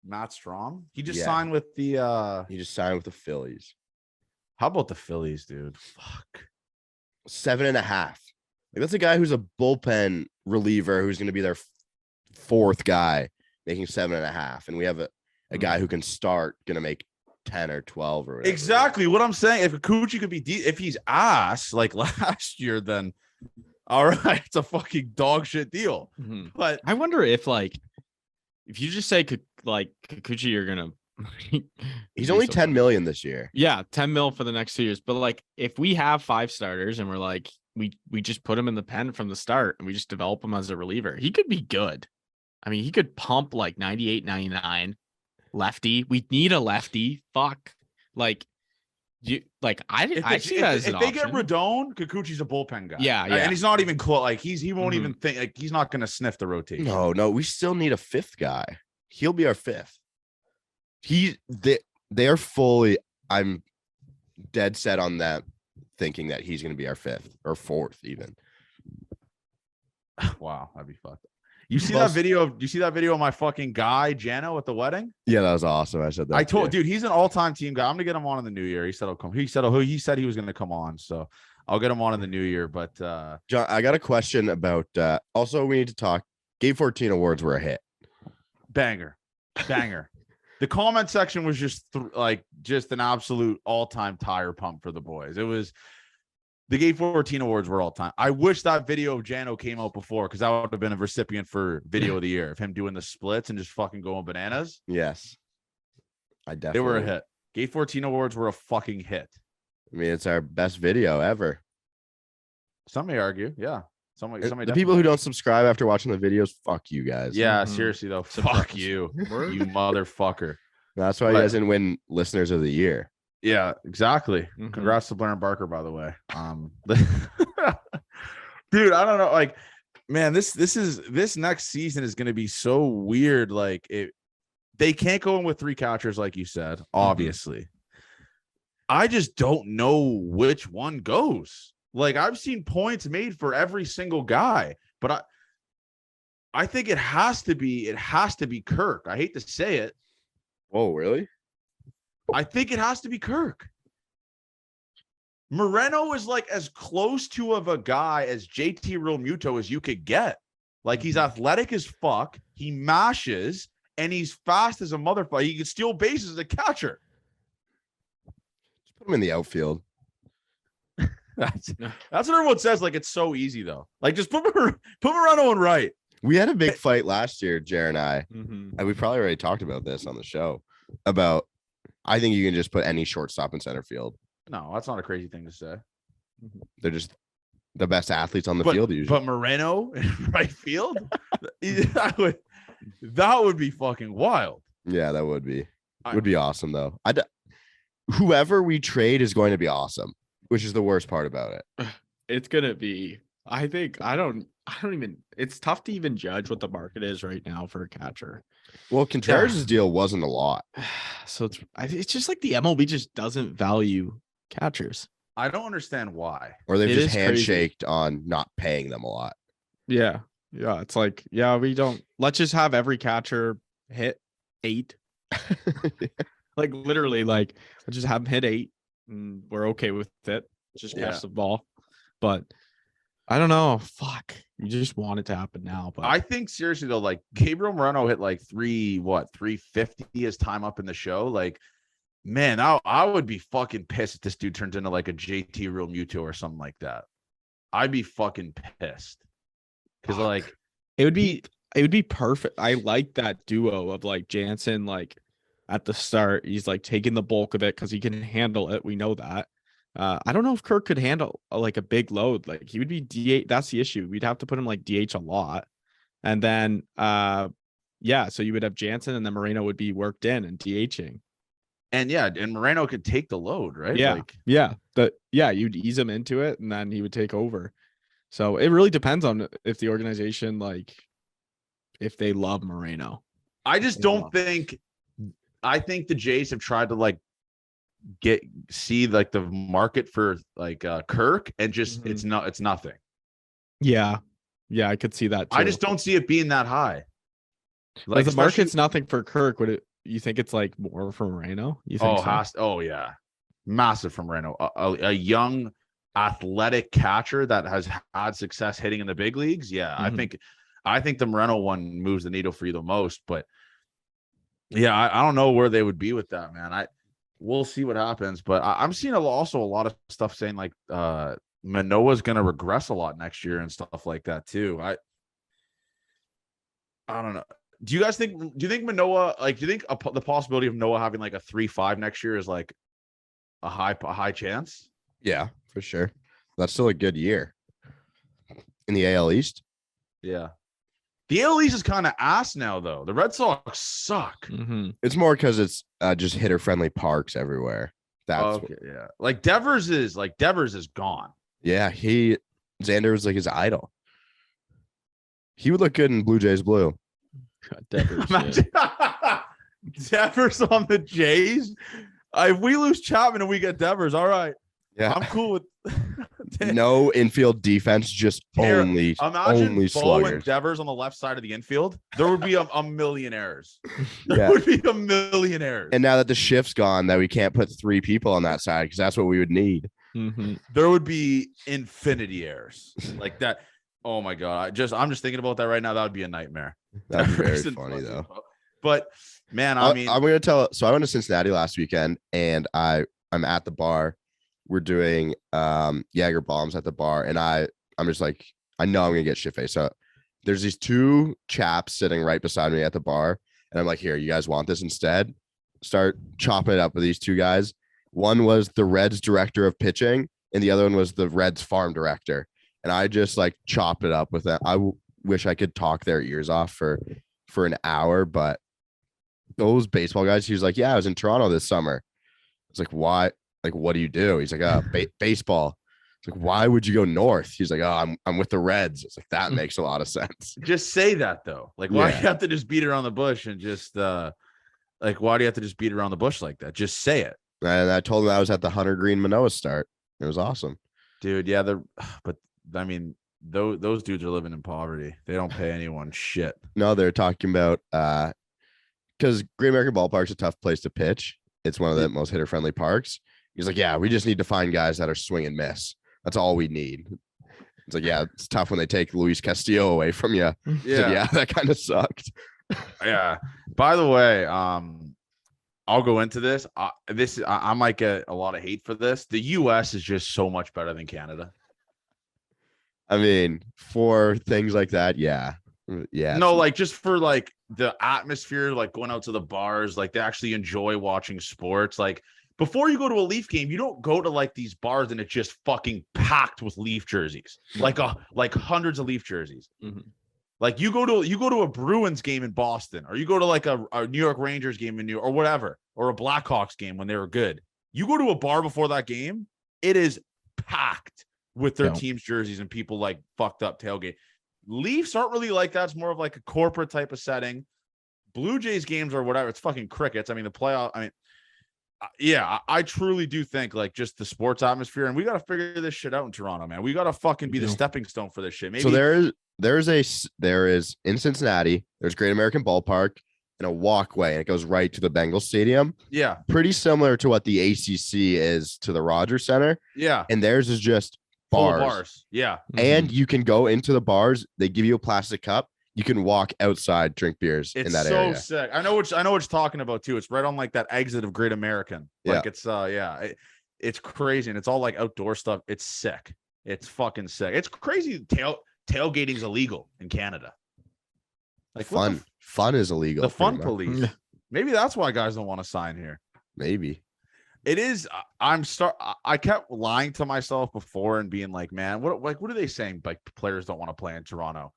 Matt Strahm? He just signed with the. He just signed with the Phillies. How about the Phillies, dude? Fuck. 7.5. Like, that's a guy who's a bullpen reliever who's going to be their fourth guy, making 7.5, and we have a guy who can start, going to make 10 or 12 or whatever. Exactly what I'm saying. If Kikuchi could be if he's ass like last year, then all right, it's a fucking dog shit deal. But I wonder if you just say Kikuchi, you're gonna he's only 10 million this year. Yeah, 10 mil for the next 2 years. But like, if we have 5 starters and we're like, we just put him in the pen from the start and we just develop him as a reliever, he could be good. I mean, he could pump like 98, 99. Lefty. We need a lefty. Fuck. Like, I see that as an option. If they get Rodon, Kikuchi's a bullpen guy. Yeah. And he's not even close. Like, he won't even think, like, he's not going to sniff the rotation. No, we still need a fifth guy. He'll be our fifth. They're fully, I'm dead set on that, thinking that he's going to be our fifth or fourth even. Wow, that'd be fucked. You see that video? Do you see that video of my fucking guy Jano at the wedding? Yeah, that was awesome. I said that. Dude, he's an all-time team guy. I'm gonna get him on in the new year. He said he'll come. He said he was gonna come on, so I'll get him on in the new year. But John, I got a question about. Also, we need to talk. Game 14 awards were a hit. Banger. The comment section was just just an absolute all-time tire pump for the boys. It was. The Game 14 awards were all time. I wish that video of Jano came out before, because that would have been a recipient for video of the year of him doing the splits and just fucking going bananas. Yes. They were a hit. Game 14 awards were a fucking hit. I mean, it's our best video ever. Some may argue. Yeah. The people who don't subscribe after watching the videos, fuck you guys. Yeah, seriously though. Fuck you. You motherfucker. That's why you guys didn't win listeners of the year. Yeah, exactly. Congrats to Blair and Barker, by the way. Dude, I don't know. Like, man, this next season is going to be so weird. Like, they can't go in with 3 catchers, like you said. Obviously, I just don't know which one goes. Like, I've seen points made for every single guy, but I think it has to be Kirk. I hate to say it. Oh, really? I think it has to be Kirk. Moreno is like as close to of a guy as JT Realmuto as you could get. Like, he's athletic as fuck. He mashes and he's fast as a motherfucker. He can steal bases as a catcher. Just put him in the outfield. That's what everyone says. Like it's so easy though. Like just put Moreno in right. We had a big fight last year, Jared and I. Mhm. And we probably already talked about this on the show. About I think you can just put any shortstop in center field. No, that's not a crazy thing to say. They're just the best athletes on the field usually. But Moreno in right field, that would be fucking wild. Yeah, that would be awesome though. Whoever we trade is going to be awesome, which is the worst part about it. It's gonna be. I think I don't even. It's tough to even judge what the market is right now for a catcher. Well, Contreras' deal wasn't a lot, So it's just like the MLB just doesn't value catchers. I don't understand why. or they've It just is crazy. handshaked on not paying them a lot. Yeah. It's like, we don't. Let's just have every catcher hit 8. Like literally, like let's just have him hit 8, and we're okay with it. Just catch the ball. But I don't know. Fuck. You just want it to happen now. But I think seriously though, like Gabriel Moreno hit like 350 his time up in the show. Like, man, I would be fucking pissed if this dude turns into like a JT Real Muto or something like that. I'd be fucking pissed. Because like it would be perfect. I like that duo of like Jansen, like at the start, he's like taking the bulk of it because he can handle it. We know that. I don't know if Kirk could handle like a big load. Like he would be DH. That's the issue. We'd have to put him like DH a lot. And then so you would have Jansen and then Moreno would be worked in and DHing. and Moreno could take the load, right? Yeah. Like, You'd ease him into it and then he would take over. So it really depends on if the organization, like if they love Moreno. I just don't think. I think the Jays have tried to like see like the market for like Kirk and just it's nothing. Yeah, I could see that too. I just don't see it being that high. Like the market's nothing for Kirk. You think it's like more for Moreno? You think? Yeah, massive from Moreno. A young athletic catcher that has had success hitting in the big leagues. Yeah, I think the Moreno one moves the needle for you the most. But yeah, I don't know where they would be with that, man. We'll see what happens. But I'm seeing also a lot of stuff saying like Manoah's going to regress a lot next year and stuff like that too. I don't know. Do you think Manoah, like, do you think the possibility of Noah having like a 3.5 next year is like a high chance? Yeah, for sure. That's still a good year in the AL East. Yeah. The AL East is kind of ass now, though. The Red Sox suck. Mm-hmm. It's more because it's just hitter-friendly parks everywhere. That's okay. Yeah. Like Devers is gone. Yeah, Xander was like his idol. He would look good in Blue Jays blue. Devers, Devers on the Jays. If we lose Chapman and we get Devers, all right. Yeah, I'm cool with no infield defense, just only Bo sluggers. and Devers on the left side of the infield. There would be a million errors. Yeah. Would be a million errors. And now that the shift's gone, that we can't put 3 people on that side because that's what we would need. Mm-hmm. There would be infinity errors like that. Oh my god! I'm just thinking about that right now. That would be a nightmare. That'd be very funny though. But man, I'm gonna tell. So I went to Cincinnati last weekend, and I'm at the bar. We're doing Jaeger bombs at the bar, and I'm just like, I know I'm gonna get shit faced. So there's these 2 chaps sitting right beside me at the bar, and I'm like, here, you guys want this instead? Start chopping it up with these 2 guys. One was the Reds director of pitching, and the other one was the Reds farm director. And I just like chopped it up with them. I wish I could talk their ears off for an hour, but those baseball guys, he was like, yeah, I was in Toronto this summer. It's like, why? Like, what do you do? He's like, baseball. It's like, why would you go north? He's like, oh, I'm with the Reds. It's like, that makes a lot of sense. Just say that though. Like, why do you have to just beat around the bush and just like, why do you have to just beat around the bush like that? Just say it. And I told him I was at the Hunter Green Manoah start. It was awesome, dude. Yeah, but I mean, those dudes are living in poverty. They don't pay anyone shit. No, they're talking about because Great American Ballpark's a tough place to pitch. It's one of the most hitter-friendly parks. He's like, yeah, we just need to find guys that are swing and miss. That's all we need. It's like, yeah, it's tough when they take Luis Castillo away from you. Yeah, that kind of sucked. Yeah. By the way, I'll go into this. I might get a lot of hate for this. The U.S. is just so much better than Canada. I mean, for things like that, yeah. Yeah. No, like just for like the atmosphere, like going out to the bars, like they actually enjoy watching sports. Like before you go to a Leaf game, you don't go to like these bars and it's just fucking packed with Leaf jerseys, like hundreds of Leaf jerseys. Mm-hmm. Like you go to a Bruins game in Boston, or you go to like a New York Rangers game in New York, or whatever, or a Blackhawks game when they were good. You go to a bar before that game, it is packed with their team's jerseys and people like fucked up tailgate. Leafs aren't really like that. It's more of like a corporate type of setting. Blue Jays games or whatever, it's fucking crickets. I mean, the playoff. I mean, yeah, I truly do think like just the sports atmosphere, and we got to figure this shit out in Toronto, man. We got to fucking be the stepping stone for this shit. Maybe. So there is in Cincinnati, there's Great American Ballpark and a walkway, and it goes right to the Bengals Stadium. Yeah. Pretty similar to what the ACC is to the Rogers Center. Yeah. And theirs is just bars. Yeah. And you can go into the bars. They give you a plastic cup. You can walk outside, drink beers in that area. It's so sick. I know what you're talking about too. It's right on like that exit of Great American. Like it's it's crazy, and it's all like outdoor stuff. It's sick. It's fucking sick. It's crazy. Tailgating's illegal in Canada. Like fun is illegal. The fun police. Maybe that's why guys don't want to sign here. Maybe. It is. I kept lying to myself before and being like, man, what are they saying? Like players don't want to play in Toronto.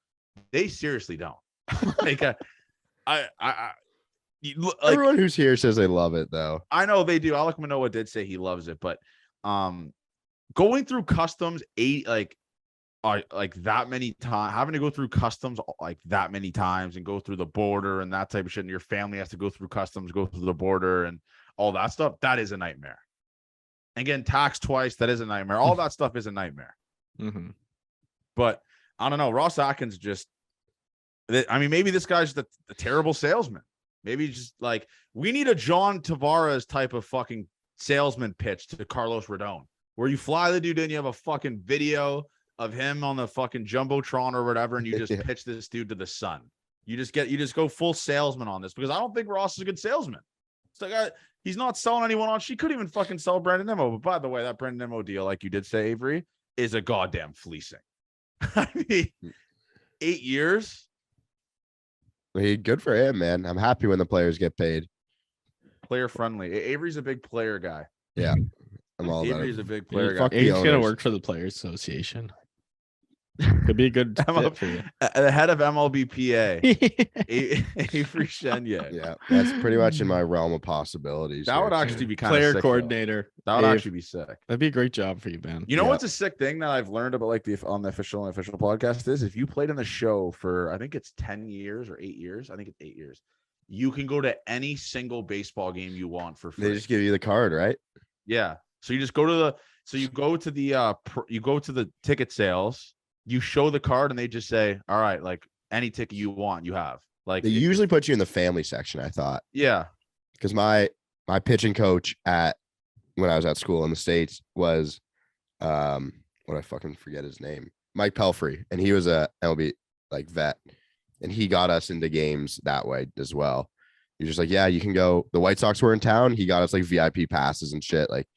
They seriously don't. Like, everyone who's here says they love it, though. I know they do. Alec Manoah did say he loves it, but going through customs that many times, having to go through customs like that many times and go through the border and that type of shit, and your family has to go through customs, go through the border, and all that stuff. That is a nightmare. Again, taxed twice. That is a nightmare. All that stuff is a nightmare. Mm-hmm. But I don't know. Ross Atkins maybe this guy's a terrible salesman. Maybe just like we need a John Tavares type of fucking salesman pitch to Carlos Rodon, where you fly the dude in, you have a fucking video of him on the fucking Jumbotron or whatever, and you just pitch this dude to the sun. You just go full salesman on this, because I don't think Ross is a good salesman. It's like he's not selling anyone on. She couldn't even fucking sell Brandon Nimmo. But by the way, that Brandon Nimmo deal, like you did say, Avery, is a goddamn fleecing. I mean, 8 years. Good for him, man. I'm happy when the players get paid. Player friendly. Avery's a big player guy. Yeah, I'm all about it. Avery's a big player guy. He's gonna work for the Players Association. Could be a good fit for you. The head of MLBPA, Avery Chenier. Yeah, that's pretty much in my realm of possibilities. That would actually be kind player of sick, coordinator. That would actually be sick. That'd be a great job for you, man. You know what's a sick thing that I've learned about like on the official podcast is if you played in the show for I think it's 10 years or 8 years. I think it's 8 years. You can go to any single baseball game you want for free. They just give you the card, right? Yeah. So you just go to the ticket sales. You show the card and they just say, all right, like any ticket you want, you have. Like they usually put you in the family section, I thought. Yeah. Because my pitching coach when I was at school in the States was what I fucking forget his name. Mike Pelfrey. And he was a MLB like vet. And he got us into games that way as well. You're just like, yeah, you can go. The White Sox were in town. He got us like VIP passes and shit. Like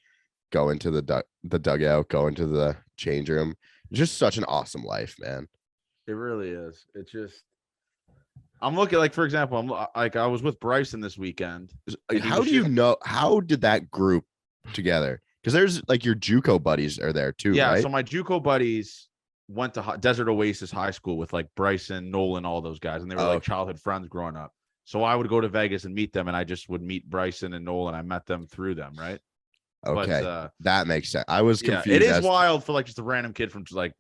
go into the dugout, go into the change room. Just such an awesome life, man. It really is. It's just, I'm looking like, for example, I was with Bryson this weekend. How did that group together? Because there's like your JUCO buddies are there too, yeah, right? So my JUCO buddies went to Desert Oasis High School with like Bryson, Nolan, all those guys, and they were like childhood friends growing up. So I would go to Vegas and meet them, and I just would meet Bryson and Nolan. I met them through them, right? Okay, but, that makes sense. I was confused. It is wild for like just a random kid from like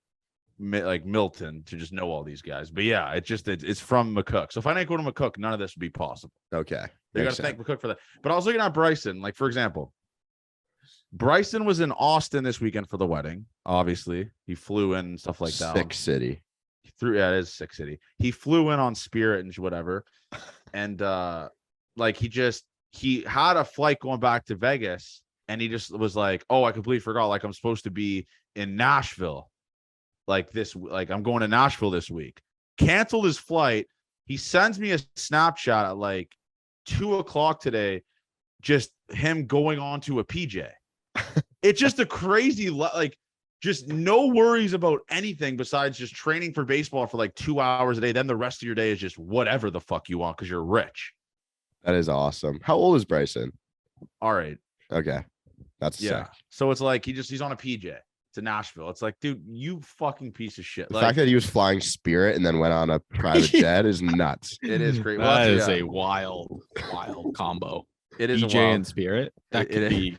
Milton to just know all these guys. But yeah, it's from McCook. So if I didn't go to McCook, none of this would be possible. Okay, you got to thank McCook for that. But I was looking at Bryson, like for example, Bryson was in Austin this weekend for the wedding. Obviously, he flew in and stuff like that. Sick city. It is Sick City. He flew in on Spirit and whatever, and like he had a flight going back to Vegas. And he just was like, oh, I completely forgot. Like, I'm supposed to be in Nashville. Like I'm going to Nashville this week. Canceled his flight. He sends me a Snapchat at like 2:00 today just him going on to a PJ. It's just a crazy, like, just no worries about anything besides just training for baseball for like 2 hours a day. Then the rest of your day is just whatever the fuck you want because you're rich. That is awesome. How old is Bryson? All right. Okay. That's sick. So it's like he's on a PJ to Nashville. It's like, dude, you fucking piece of shit. The Like, fact that he was flying Spirit and then went on a private jet is nuts. it is great. That is a wild combo. It is PJ a wild, and Spirit. That could be.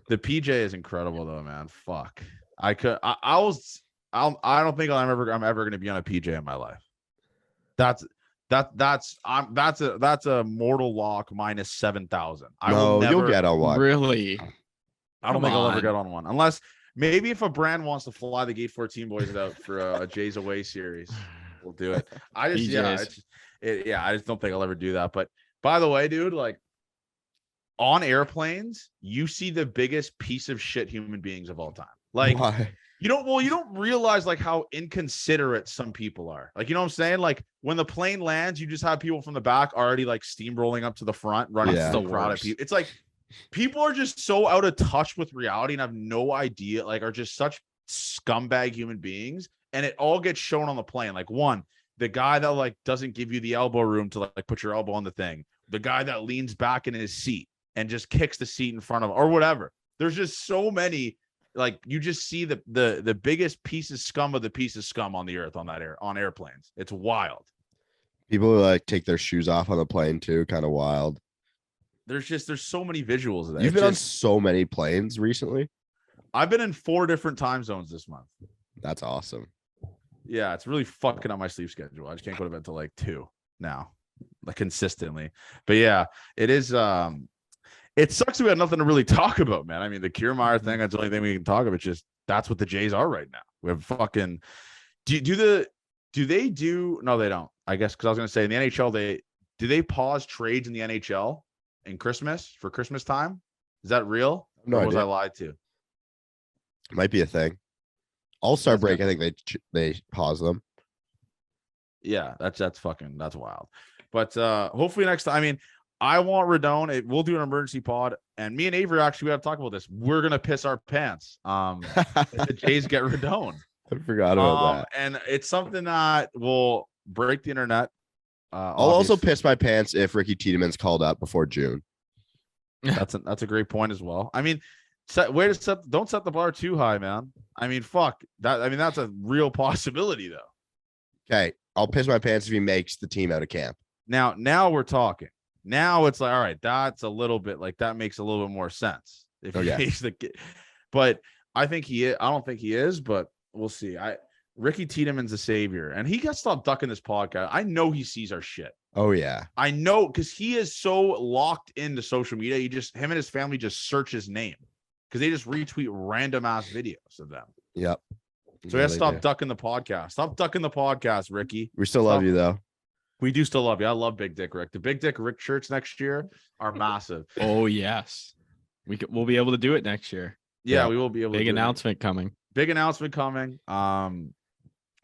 The PJ is incredible though, man. Fuck. I don't think I'm ever going to be on a PJ in my life. That's a mortal lock minus 7,000. No, you'll get on one. Really? I don't think I'll ever get on one unless maybe if a brand wants to fly the Gate 14 boys out for a Jays away series, we'll do it. I just I just don't think I'll ever do that. But by the way, dude, like on airplanes, you see the biggest piece of shit human beings of all time. Like, why? You don't realize like how inconsiderate some people are. Like, you know what I'm saying? Like when the plane lands, you just have people from the back already like steamrolling up to the front, running through the crowd of people. It's like people are just so out of touch with reality and have no idea, like are just such scumbag human beings. And it all gets shown on the plane. Like one, the guy that like doesn't give you the elbow room to like put your elbow on the thing, the guy that leans back in his seat and just kicks the seat in front of him or whatever. There's just so many. Like you just see the biggest piece of scum of the piece of scum on the earth on airplanes. It's wild. People who like take their shoes off on the plane too, kind of wild. There's so many visuals of that. You've been on so many planes recently. I've been in 4 different time zones this month. That's awesome. Yeah, it's really fucking up my sleep schedule. I just can't go to bed till like 2 now, like consistently. But yeah, it is. It sucks we had nothing to really talk about, man. I mean, the Kiermaier thing, that's the only thing we can talk about. Just that's what the Jays are right now. We have fucking do they do no, they don't. I guess because I was gonna say in the NHL, do they pause trades in the NHL in Christmas for Christmas time? Is that real? No, or was I lied to? Might be a thing. All-Star break, I think they pause them. Yeah, that's wild. But hopefully next time. I mean, I want Rodon. We'll do an emergency pod, and me and Avery actually got to talk about this. We're gonna piss our pants. If the Jays get Rodon. I forgot about that. And it's something that will break the internet. I'll also piss my pants if Ricky Tiedemann's called up before June. That's a great point as well. I mean, don't set the bar too high, man. I mean, fuck that. I mean, that's a real possibility, though. Okay, I'll piss my pants if he makes the team out of camp. Now we're talking. Now it's like, all right, that's a little bit like that makes a little bit more sense. If he makes but I think he is. I don't think he is, but we'll see. Ricky Tiedemann's a savior, and he got to stop ducking this podcast. I know he sees our shit. Oh yeah, I know because he is so locked into social media. Him and his family just search his name because they just retweet random ass videos of them. Yep. So he has to stop ducking the podcast. Stop ducking the podcast, Ricky. We still love you though. We do still love you. I love Big Dick Rick. The Big Dick Rick shirts next year are massive. Oh yes, we'll be able to do it next year. Yeah, we will be able. Big announcement coming. Big announcement coming.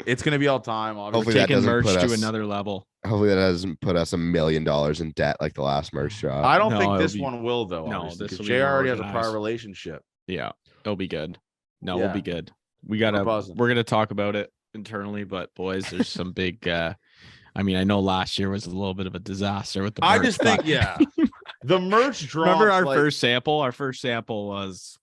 It's gonna be all time. Hopefully, taking merch to another level. Hopefully, that doesn't put us $1 million in debt like the last merch drop. I don't think this one will though. No, this JR already has a prior relationship. Yeah, it'll be good. No, we'll be good. We're gonna talk about it internally, but boys, there's some big. I mean, I know last year was a little bit of a disaster with the merch. I just think, the merch drop. Remember our first sample? Our first sample was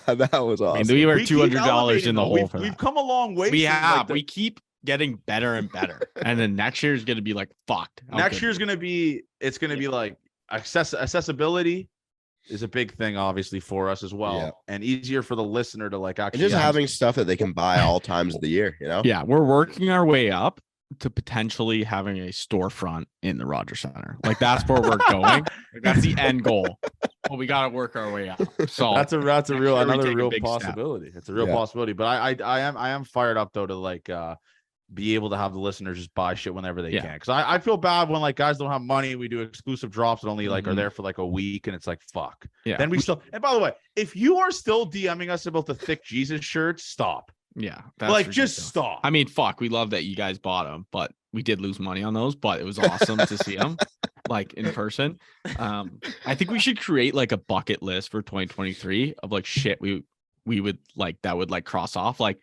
that was awesome. I mean, we were $200 in the hole. We've come a long way. We have. We keep getting better and better, and then next year is going to be like fucked. Next year's going to be. It's going to be like accessibility is a big thing, obviously, for us as well, and easier for the listener to like actually. And just having stuff that they can buy all times of the year, you know. Yeah, we're working our way up to potentially having a storefront in the Rogers Center. Like that's where we're going. Like, that's the end goal. But we got to work our way up. So that's another real possibility. It's a real possibility. But I am fired up though to like be able to have the listeners just buy shit whenever they can. Because I feel bad when like guys don't have money. We do exclusive drops that only like are there for like a week, and it's like fuck. Yeah. Then we still. And by the way, if you are still DMing us about the Thick Jesus shirts, stop. Yeah, that's like ridiculous. Just stop. I mean, fuck, we love that you guys bought them, but we did lose money on those. But it was awesome to see them. like in person. I think we should create like a bucket list for 2023 of like shit we would like that would like cross off like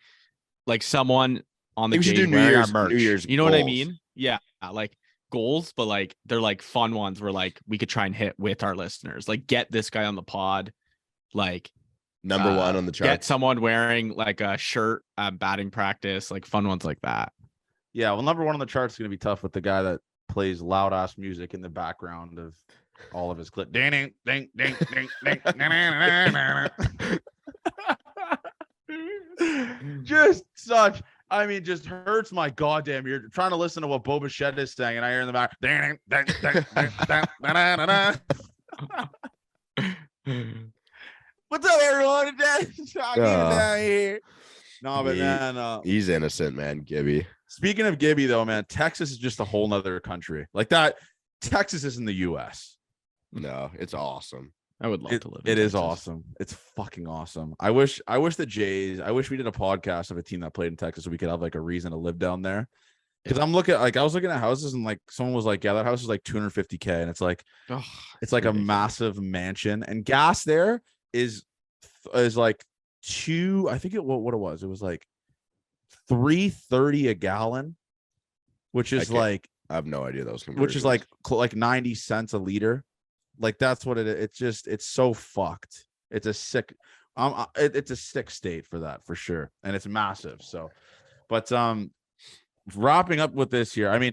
someone on the We should Jays do New wearing our Year's- merch. New Year's You know what I goals. mean? Yeah, like goals, but like they're like fun ones where like we could try and hit with our listeners. Like get this guy on the pod, like Number one on the chart. get someone wearing like a shirt batting practice, like fun ones like that. Yeah, well, number one on the charts is going to be tough with the guy that plays loud ass music in the background of all of his clip. Ding, ding, ding, ding, ding, ding, just such. I mean, just hurts my goddamn ear. Trying to listen to what Boba Shed is saying, and I hear in the back. Ding, ding, ding, ding, ding. What's up, everyone? Down here. No, but man, He's innocent, man. Gibby. speaking of Gibby, though, man, Texas is just a whole nother country. Like that, Texas isn't the U.S. No, it's awesome. I would love to live. In It is Texas. awesome. It's fucking awesome. I wish the Jays. I wish we did a podcast of a team that played in Texas so we could have like a reason to live down there. Because I was looking at houses and like someone was like, yeah, that house is like $250K, and it's like it's like a massive mansion, and gas there is like I think what it was like $3.30 a gallon, which is like I have no idea those conversions. which is like 90 cents a liter. Like that's what it's so fucked. It's a sick it's a sick state for that for sure, and it's massive. So but wrapping up with this here, I mean,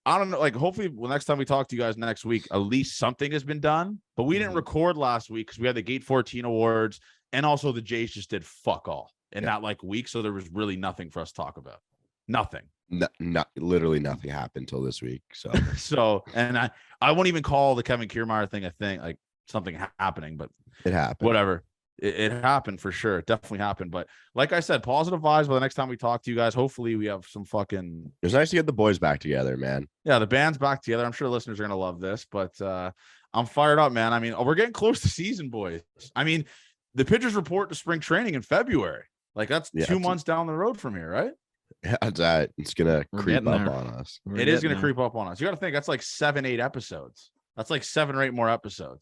I don't know, like hopefully next time we talk to you guys next week, at least something has been done. But we didn't record last week because we had the Gate 14 awards, and also the Jays just did fuck all in that like week, so there was really nothing for us to talk about. Nothing. Not literally nothing happened till this week. So and I won't even call the Kevin Kiermaier thing a thing, like something happening, but it happened. whatever. It happened for sure. It definitely happened. But like I said, positive vibes by the next time we talk to you guys. Hopefully we have some fucking. It was nice to get the boys back together, man. Yeah, the band's back together. I'm sure the listeners are gonna love this, but I'm fired up, man. I mean, we're getting close to season, boys. I mean, the pitchers report to spring training in February. Like that's 2 months down the road from here, right? Yeah, it's gonna creep up on us. It is gonna creep up on us. You got to think that's like 7-8 episodes. That's like 7 or 8 more episodes.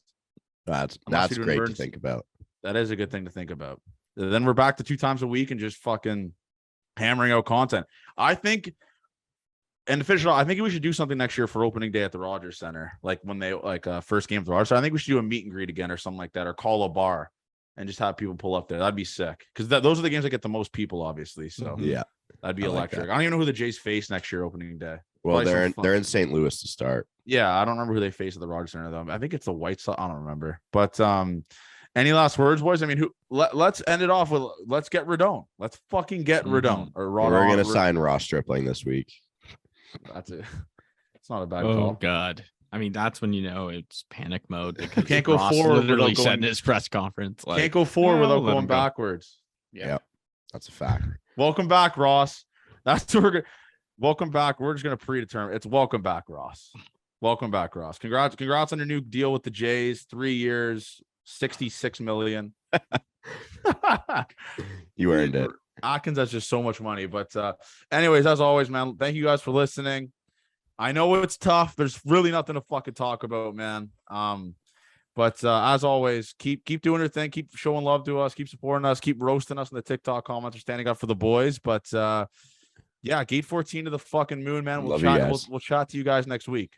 That's great to think about. That is a good thing to think about. Then we're back to 2 times a week and just fucking hammering out content. I think, and official, I think we should do something next year for opening day at the Rogers Center, like when they first game of the Rogers. So I think we should do a meet and greet again or something like that, or call a bar and just have people pull up there. That'd be sick because those are the games that get the most people, obviously. So yeah, that'd be like electric. that. I don't even know who the Jays face next year opening day. Well, Probably they're in St. Louis to start. Yeah, I don't remember who they face at the Rogers Center though. I think it's the White Sox. I don't remember. But any last words, boys? I mean, let's end it off with let's get Rodon. Let's fucking get Rodon or Rodon. We're gonna sign Ross Stripling this week. That's it. It's not a bad Oh call. God. I mean, that's when you know it's panic mode because Can't go Ross forward literally without said going- in his press conference. Like, Can't go forward "Yeah, without let going him go." backwards. Yeah, that's a fact. Welcome back, Ross. That's what we're gonna. Welcome back. We're just gonna predetermine. It's welcome back, Ross. Welcome back, Ross. Congrats on your new deal with the Jays. 3 years, $66 million. You earned it. Atkins has just so much money. But anyways, as always, man, thank you guys for listening. I know it's tough. There's really nothing to fucking talk about, man. But as always, keep doing your thing. Keep showing love to us. Keep supporting us. Keep roasting us in the TikTok comments. We're standing up for the boys. But yeah, Gate 14 to the fucking moon, man. Love you guys. We'll chat to you guys next week.